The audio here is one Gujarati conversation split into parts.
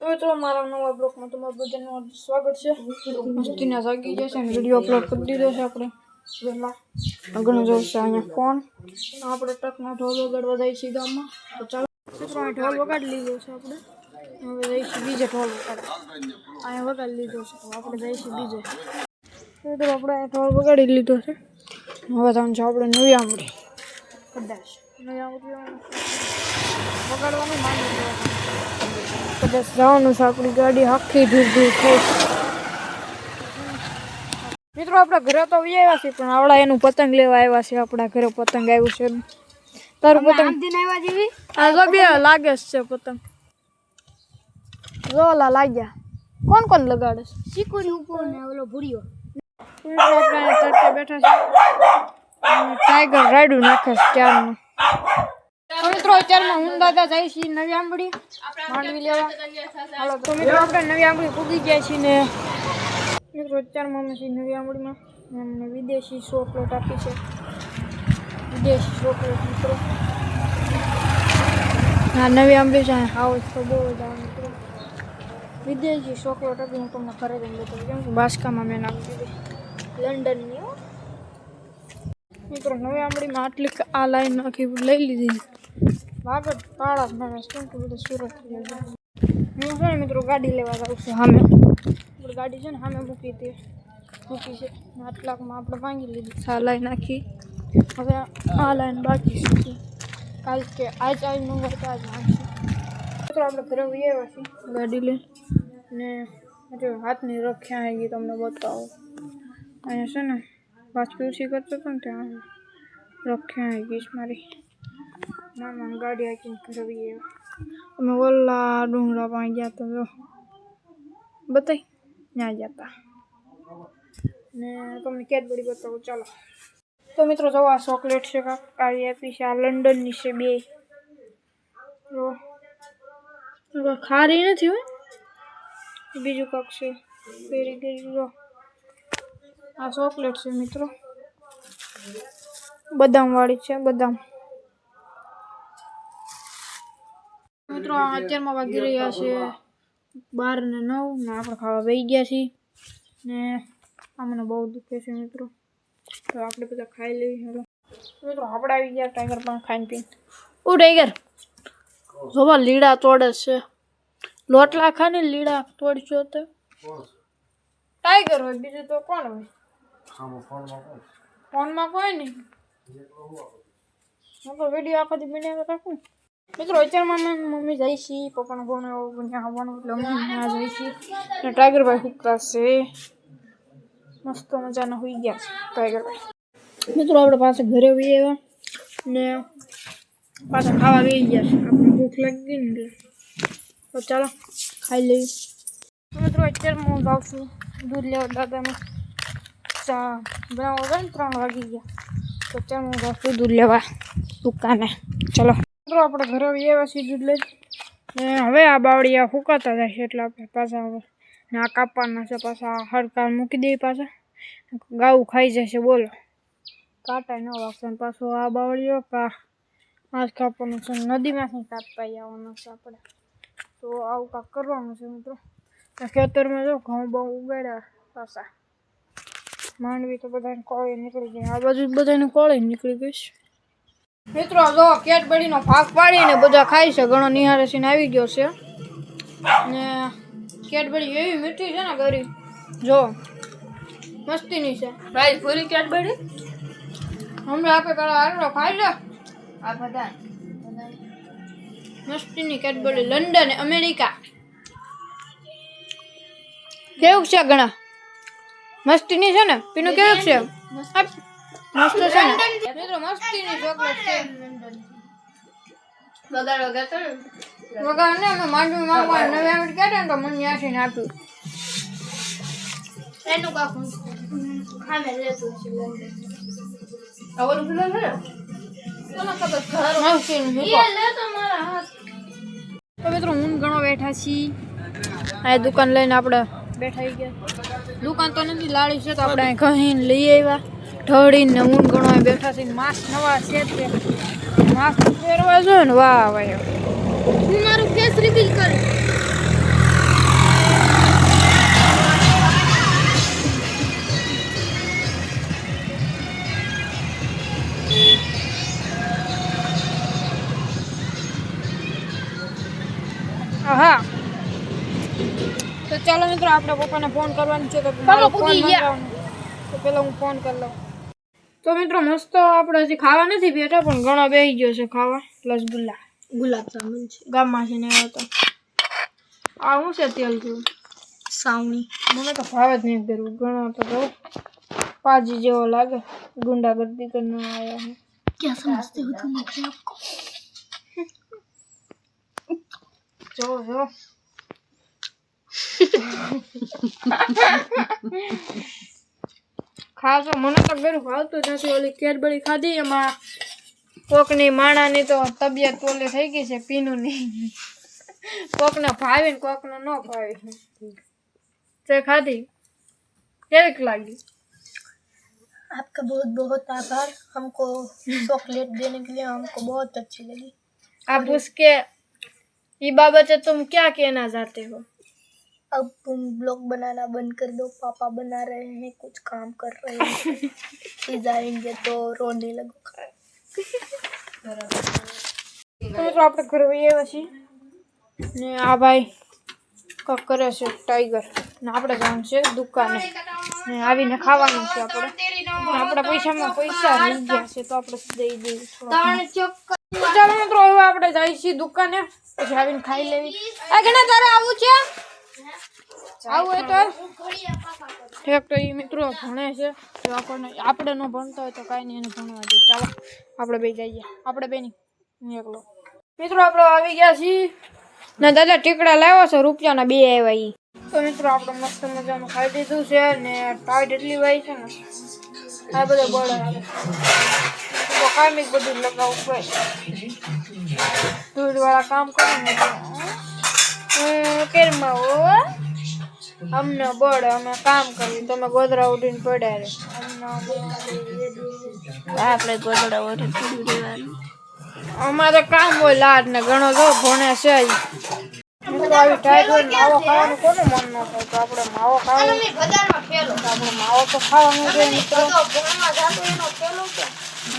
તો મારા નવા બ્લોગમાં તમારું બધાનું સ્વાગત છે. મસ્તીના જાગી જશે અને વિડીયો અપલોડ કરી દીધો છે આપણે પહેલાં. આગળનું જોશે અહીંયા ફોન. આપણે ટ્રકમાં ઢોલ વગાડવા જાય છે ગામમાં. તો ચાલો મિત્રો અહીં ઢોલ વગાડી લીધો છે આપણે. હવે જઈશું બીજે ઢોલ વગાડવા. અહીંયા વગાડી લીધો છે તો આપણે જઈશું બીજે. મિત્રો આપણે ઢોલ વગાડી લીધો છે. હવે તમે છો આપણે નવી આંબળી કદાચ નવી આંબળી વગાડવાનું માંડી દેવાનું. કદાચ જવાનું છે આપણી ગાડી આખી દૂર દૂર થઈ. મિત્રો આપણા ઘરે તો આવ્યા છે પણ આવડા એનું પતંગ લેવા આવ્યા છે. આપણા ઘરે પતંગ આવ્યું છે. તારું પતંગ લાગે છે પતંગ જોલા લાગ્યા. કોણ કોણ લગાડે છે? શીકુની ઉપર ને ઓલો ભૂરિયો. આપણે તડકે બેઠા છે. ટાઈગર રાયડું નાખે છે ત્યારનું. મિત્રો અત્યારમાં હું દાદા જાય છે નવી આંબળી માંડવી લેવા. હાલો તો મિત્રો આપણે નવી આંબળી પૂગી ગયા છીએ ને મિત્રો અત્યારમાં અમે છીએ નવી આંબળીમાં. અમને વિદેશી ચોકલેટ આપી છે. વિદેશી ચોકલેટ મિત્રો. હા નવી આંબળી છે. હાઉસ તો બહુ જ આવે મિત્રો. વિદેશી ચોકલેટ આપી હું તમને ઘરે જઈને બતાવી કેમ કે બાસકામાં મેં નાખી દીધી લંડનની. મિત્રો નવી આંબળીમાં આટલી આ લાઈન નાખી લઈ લીધી. વાગડ પાળા જ મને કેમ કે બધું સુરત હું છે ને મિત્રો ગાડી લેવા જાઉં છું. સામે આપણે ગાડી છે ને સામે મૂકી છે. આટલાકમાં આપણે ભાંગી લીધી. આ લાઈન નાખી. હવે આ લાઈન બાકી છે. કાલ કે આજ મંગાવી તો આજ નાખીશું. મિત્રો આપણે ઘરે આવ્યા છીએ ગાડી લઈને ને હાથની રખ્યા આવી તમને બતાવો. અહીંયા છે ને પાછું ઓછી કરતો હતો ને ત્યાં રખ્યા આવી ગઈશ મારી. ના ગાડી આખી કરવી અમે ઓલા ડુંગરા પાસે ગયા તો જો બતાવી ત્યાં ગયા હતા ને તમને કેડબરી બતાવું. ચાલો તો મિત્રો જો આ ચોકલેટ છે કાઢી આપી છે. આ લંડનની છે બે. ખારી નથી હોય બીજું કાંક છે પેરી ગઈ. જો આ ચોકલેટ છે મિત્રો બદામ વાળી છે. બદામ મિત્રો અત્યારમાં વાગી રહ્યા છે 12 ને 9 ને આપણે ખાવા બેસી ગયા છીએ ને અમને બહુ દુખે છે મિત્રો. તો આપણે બધા ખાઈ લઈએ. હવે મિત્રો આપણે આવી ગયા ટાઈગર પણ ખાઈને પીને. ઓ ટાઈગર જોવા લીડા તોડે છે. લોટલા ખાને લીડા તોડશો તો ટાઈગર હોય બીજું તો કોણ હોય? ફોનમાં કોઈ નહીં. હું તો વિડીયો આખો દી બનાવી રાખું. મિત્રો અત્યારમાં મમ્મી જાય છે. પપ્પાનો ફોન આવવાનું એટલે અમે ત્યાં જાય છીએ. ને ટાઈગરભાઈ હુકતા છે. મસ્ત મજાના હોઈ ગયા છે ટાઈગરભાઈ. મિત્રો આપણે પાછા ઘરે આવી આવ્યા ને પાછા ખાવા ગઈ ગયા છે. આપણે ભૂખ લાગી ગઈ ને એટલે તો ચાલો ખાઈ લઈએ. મિત્રો અત્યારમાં હું જાઉં છું દૂધ લેવા. દાદાને ચા બનાવવા જાય ને 3 વાગી ગયા તો અત્યારે હું જાઉં છું દૂધ લેવા દુકાને. ચલો મિત્રો આપણે ઘરે આવ્યા છીએ દૂધ લઈ ને હવે આ બાવળિયા ફૂંકાતા જાય છે એટલે આપણે પાછા હવે ને આ કાપવાના છે. પાછા હડકા મૂકી દઈએ. પાછા ગાવું ખાઈ જશે. બોલો કાંટા ન વાગશે. પાછો આ બાવળિયો આજ કાપવાનું છે. નદીમાંથી કાપતા આવવાનું છે આપણે. તો આવું કાંક કરવાનું છે મિત્રો. ખેતરમાં જો ઘઉં બહુ ઉગાડ્યા પાછા. માંડવી તો બધાને કોળી નીકળી ગઈ. આ બાજુ બધાને કોળી નીકળી ગઈ છે. મિત્રો જો કેડબરીનો ભાગ પાડીને બધા ખાય છે. ઘણો નિહાળે છે ને આવી ગયો છે ને કેડબરી એવી મીઠી છે ને ગરી જો મસ્તીની છે. ભાઈ પૂરી કેડબરી હમણાં આપણે આટલો ખાઈ લે. આ બધા મસ્તીની કેડબરી લંડન અમેરિકા. કેવું છે? ઘણા મસ્તીની છે ને પીનું. કેવું છે? મસ્ત છે ને મિત્રો. મસ્તીની ચોકલેટ છે. વગાડ ને અમે માંડવી માંગવા નવી આંબળી કાઢે ને તો મને યાસીને આપ્યું. એનું કાક ખાને લેતું છે લંડન. આવરું ફિલન છે કોના ખબર ઘર મસ્તીનું છે. એ લે તો મારા હાથ. તો મિત્રો હું ઘણો બેઠા છીએ. આ દુકાન લઈને આપણે બેઠા ગયા. દુકાન તો નથી લાળી છે તો આપણે કહીને લઈ આવ્યા. ઢળીને ઊન ઘણો બેઠા છે. માસ્ક નવા છે તે માસ્ક પહેરવા જો ને. વાહ ભાઈ હું મારું ફેસ રિવીલ કર. તો ચાલો મિત્રો આપણે પપ્પાને ફોન કરવાનો છે તો પપ્પા પૂગી ગયા. તો પેલા હું ફોન કરી લઉં. તો મિત્રો મસ્ત આપણે હજી ખાવા નથી બેઠા પણ ઘણા બેસી ગયો છે ખાવા રસગુલ્લા ગુલાબ જામુન છે, ગામમાંથી ને આવ્યો તો આ શું છે તેલ જેવું સાવણી. મને તો ભાવે જ નહીં કરવું ઘણો તો જો પાજી જેવો લાગે ગુંડાગર્દી કરીને આવ્યા છે. क्या समझते हो तुम अपने आप को? જો ખાસો મને તો ઘરું ભાવતું જ નથી. ઓલી કેડબરી ખાધી એમાં કોકની માણાની તો તબિયત ઓલી થઈ ગઈ છે પીનું નહીં. કોકને ભાવે ને કોકને ન ભાવે. તે ખાધી કેવીક લાગી? आपका बहुत बहुत आभार, हमको चॉकलेट देने के लिए हमको बहुत अच्छी लगी. आप उसके ये बाबत तुम क्या कहना चाहते हो? अब तुम ब्लॉग बनाना बंद कर दो, पापा बना रहे हैं, कुछ काम कर रहे हैं, फिर जाएंगे तो रोने लगो. તો મિત્રો આપણે ઘરે આવ્યા છીએ ને આ ભાઈ કાંક કરે છે ટાઈગર ને આપણે જવાનું છે દુકાને ને આવીને ખાવાનું છે આપણે. આપણા પૈસામાં પૈસા રહી ગયા છે તો આપણે દઈ દઈએ. ચાલો મિત્રો હવે આપણે જઈએ છીએ દુકાને પછી આવીને ખાઈ લેવી. આ ઘણા તારે આવું છે આવું હોય તો ઠેક તો એ મિત્રો ભણે છે જો આપણે ન ભણતા હોય તો કાંઈ નહીં એને ભણવા દે. ચાલો આપણે બે જઈએ આપણે બે નહીં એકલો. મિત્રો આપણે આવી ગયા છીએ ને દાદા ટીકડા લાવ્યા છે રૂપિયાના 2 આવ્યા ઈ. તો મિત્રો આપણે મસ્ત મજાનું ખાઈ દીધું છે ને ટાઈટ એટલી વાય છે ને આ બધો બળ આવે તો કાયમી બધું લગાવવું પડે. ધૂળવાળા કામ કરો ને કેરમાં હો અમને બળ અમે કામ કરીએ તમે ગોદરા ઉઠીને પડ્યા રે આપણે ગોદડા ઓઢી પડી રહેવાનું. અમારે કામ હોય લાડ ને ઘણો જો ભણે છે. મિત્રો આવી ટાઈટ હોય માવો ખાવાનું કોને મન ન થાય તો આપણે માવો ખાવાનો આપણે માવો તો ખાવાનું છે મિત્રો.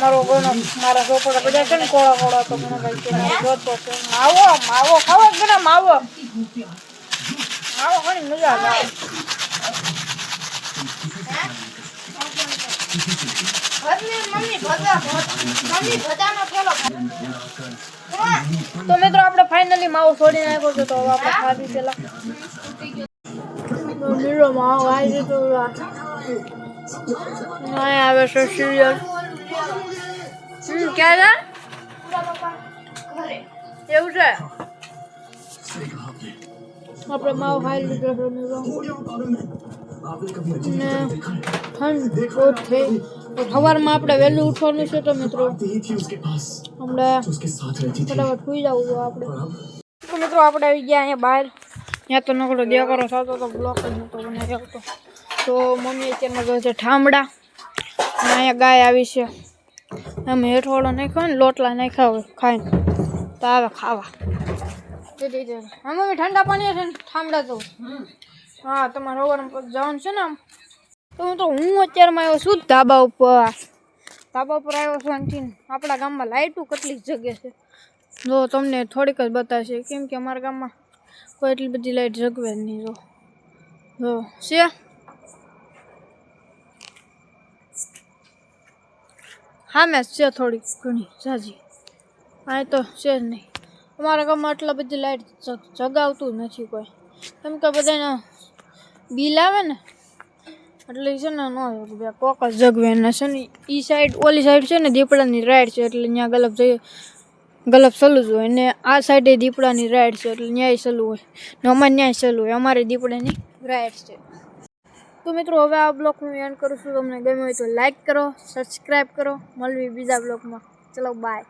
મારો ગણો મારા છોકરા બધા છે ને કોળા કોળા તો મને ભાઈ કે મારો જોતો છે માવો માવો ખાવા જ ને માવો માવો ઘણી મજા આવે. તો મિત્રો આપણે ફાઇનલી માવો છોડી નાખ્યો છે તો હવે આપણે ખાધી પેલા નીરો માવો આવી દીધો. નહીં આવે છે સિરિયલ ક્યાં એવું છે આપણે માવો ખાઈ લીધો છે નીરો ને ઠંડ બહુ થઈ. સવારમાં આપણે વહેલું ઉઠવાનું છે તો મિત્રો હમણાં ફટાફટ સુઈ જવું જોઈએ આપણે. તો મિત્રો આપણે આવી ગયા અહીંયા બહાર. ત્યાં તો નકરો દેખાડો થતો તો બ્લોક જ નહોતો બનાવી આવતો. તો મમ્મી અત્યારમાં ગયો છે ઠામડા અને અહીંયા ગાય આવી છે. અમે હેઠવાળો નાખ્યો ને લોટલા નાખ્યા હોય ખાઈને તો આવે ખાવા. હા મમ્મી ઠંડા પાણી છે ને ઠામડા તો હા તમારે સવારમાં જવાનું છે ને આમ. તો હું અત્યારમાં આવ્યો છું ધાબા ઉપર આવ્યો છું. આનથી આપણા ગામમાં લાઇટું કેટલી જગે છે જો તમને થોડીક જ બતાવશે કેમ કે અમારા ગામમાં કોઈ એટલી બધી લાઇટ જગવે જ નહીં. જો છે હા મેં છે થોડી ઘણી ઝાઝી આ તો છે જ નહીં. અમારા ગામમાં આટલા બધી લાઇટ જગાવતું નથી કોઈ કેમ કે બધાને બિલ આવે ને એટલે છે ને ન કોક જ જગવે ને છે ને એ સાઈડ ઓલી સાઈડ છે ને દીપડાની રાઈડ છે એટલે ત્યાં ગલપ સલું જ હોય ને આ સાઈડે દીપડાની રાઈડ છે એટલે ન્યાય સલું હોય ને અમારે ન્યાય સલું હોય અમારે દીપડાની રાઈડ છે. તો મિત્રો હવે આ બ્લોગ હું એન્ડ કરું છું. તમને ગમ્યું હોય તો લાઈક કરો સબસ્ક્રાઈબ કરો. મળવી બીજા બ્લોગમાં. ચલો બાય.